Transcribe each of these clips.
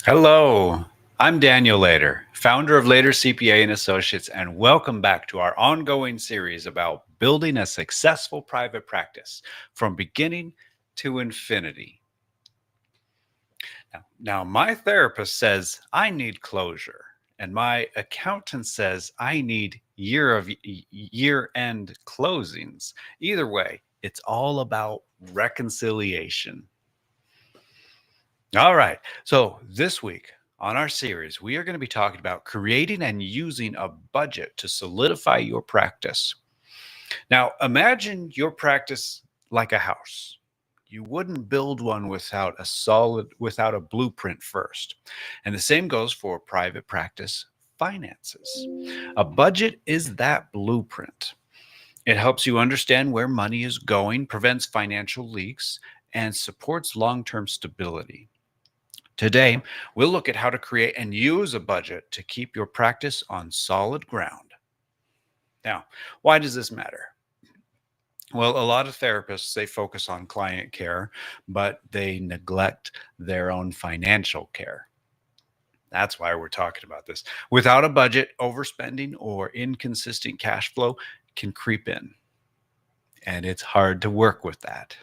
Hello, I'm Daniel Lader, founder of Lader CPA and Associates, and welcome back to our ongoing series about building a successful private practice from beginning to infinity. Now, my therapist says I need closure, and my accountant says I need year-end closings. Either way, it's all about reconciliation. All right. So this week on our series, we are going to be talking about creating and using a budget to solidify your practice. Now, imagine your practice like a house. You wouldn't build one without a blueprint first. And the same goes for private practice finances. A budget is that blueprint. It helps you understand where money is going, prevents financial leaks, and supports long-term stability. Today, we'll look at how to create and use a budget to keep your practice on solid ground. Now, why does this matter? Well, a lot of therapists, they focus on client care, but they neglect their own financial care. That's why we're talking about this. Without a budget, overspending or inconsistent cash flow can creep in, and it's hard to work with that.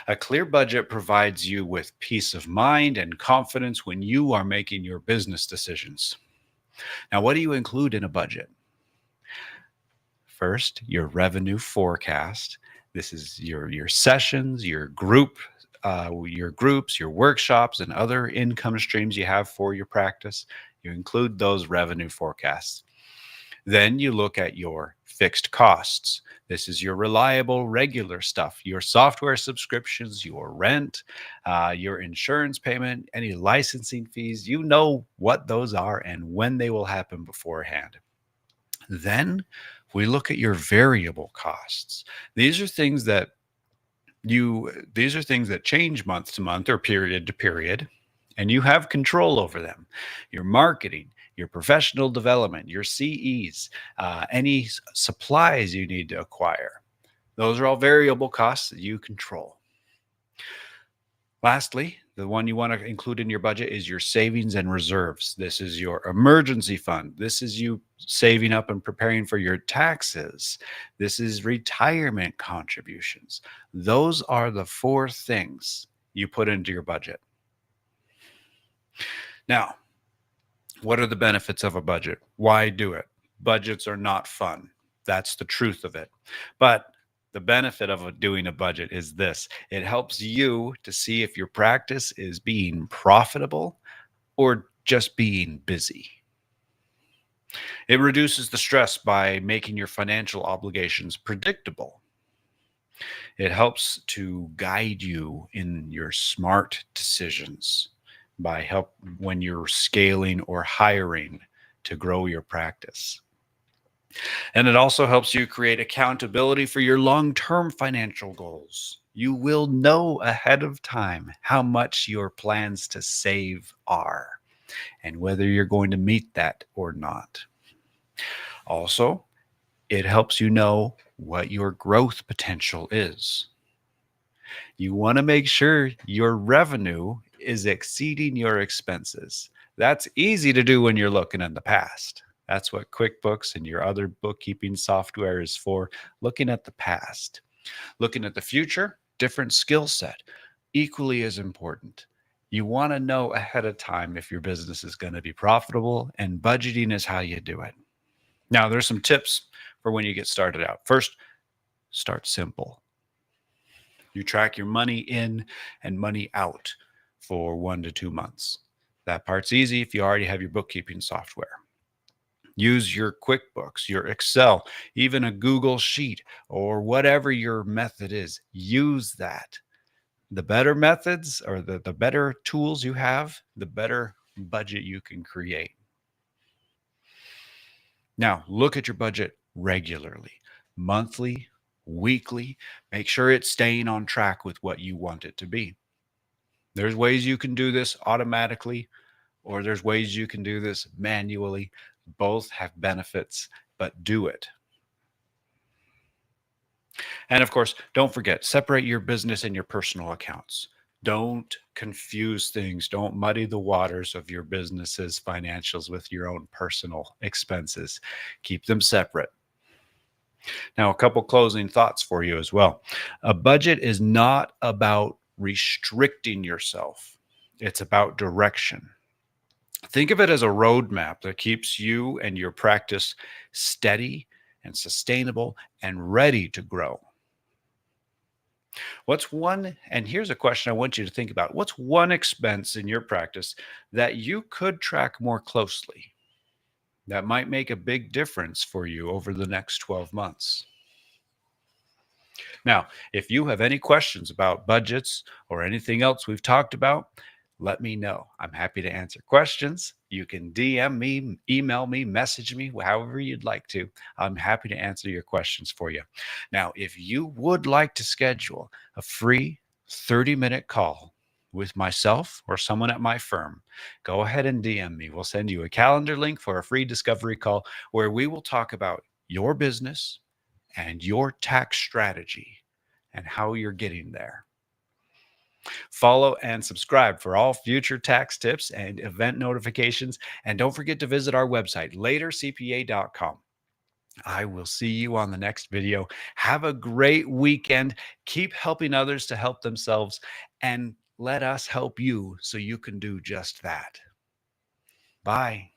A clear budget provides you with peace of mind and confidence when you are making your business decisions. Now, what do you include in a budget? First, your revenue forecast. This is your sessions, your groups, your workshops, and other income streams you have for your practice. You include those revenue forecasts. Then you look at your fixed costs. This is your reliable, regular stuff, your software subscriptions, your rent, your insurance payment, any licensing fees. You know what those are and when they will happen beforehand. Then we look at your variable costs. These are things that change month to month or period to period, and you have control over them. Your marketing, your professional development, your CEs, any supplies you need to acquire. Those are all variable costs that you control. Lastly, the one you want to include in your budget is your savings and reserves. This is your emergency fund. This is you saving up and preparing for your taxes. This is retirement contributions. Those are the four things you put into your budget. Now, what are the benefits of a budget? Why do it? Budgets are not fun. That's the truth of it. But the benefit of doing a budget is this: it helps you to see if your practice is being profitable or just being busy. It reduces the stress by making your financial obligations predictable. It helps to guide you in your smart decisions by help when you're scaling or hiring to grow your practice. And it also helps you create accountability for your long-term financial goals. You will know ahead of time how much your plans to save are and whether you're going to meet that or not. Also, it helps you know what your growth potential is. You want to make sure your revenue is exceeding your expenses. That's easy to do when you're looking in the past. That's what QuickBooks and your other bookkeeping software is for, looking at the past. Looking at the future, different skill set, equally as important. You want to know ahead of time if your business is going to be profitable, and budgeting is how you do it. Now, there's some tips for when you get started out. First, start simple. You track your money in and money out for 1 to 2 months. That part's easy if you already have your bookkeeping software. Use your QuickBooks, your Excel, even a Google Sheet, or whatever your method is. Use that. The better methods or the better tools you have, the better budget you can create. Now, look at your budget regularly, monthly, weekly. Make sure it's staying on track with what you want it to be. There's ways you can do this automatically, or there's ways you can do this manually. Both have benefits, but do it. And of course, don't forget, separate your business and your personal accounts. Don't confuse things. Don't muddy the waters of your business's financials with your own personal expenses. Keep them separate. Now, a couple closing thoughts for you as well. A budget is not about restricting yourself, it's about direction. Think of it as a roadmap that keeps you and your practice steady and sustainable and ready to grow. And here's a question I want you to think about. What's one expense in your practice that you could track more closely that might make a big difference for you over the next 12 months? Now, if you have any questions about budgets or anything else we've talked about, let me know. I'm happy to answer questions. You can DM me, email me, message me, however you'd like to. I'm happy to answer your questions for you. Now, if you would like to schedule a free 30-minute call with myself or someone at my firm, go ahead and DM me. We'll send you a calendar link for a free discovery call where we will talk about your business and your tax strategy and how you're getting there. Follow and subscribe for all future tax tips and event notifications. And don't forget to visit our website, latercpa.com. I will see you on the next video. Have a great weekend. Keep helping others to help themselves, and let us help you so you can do just that. Bye.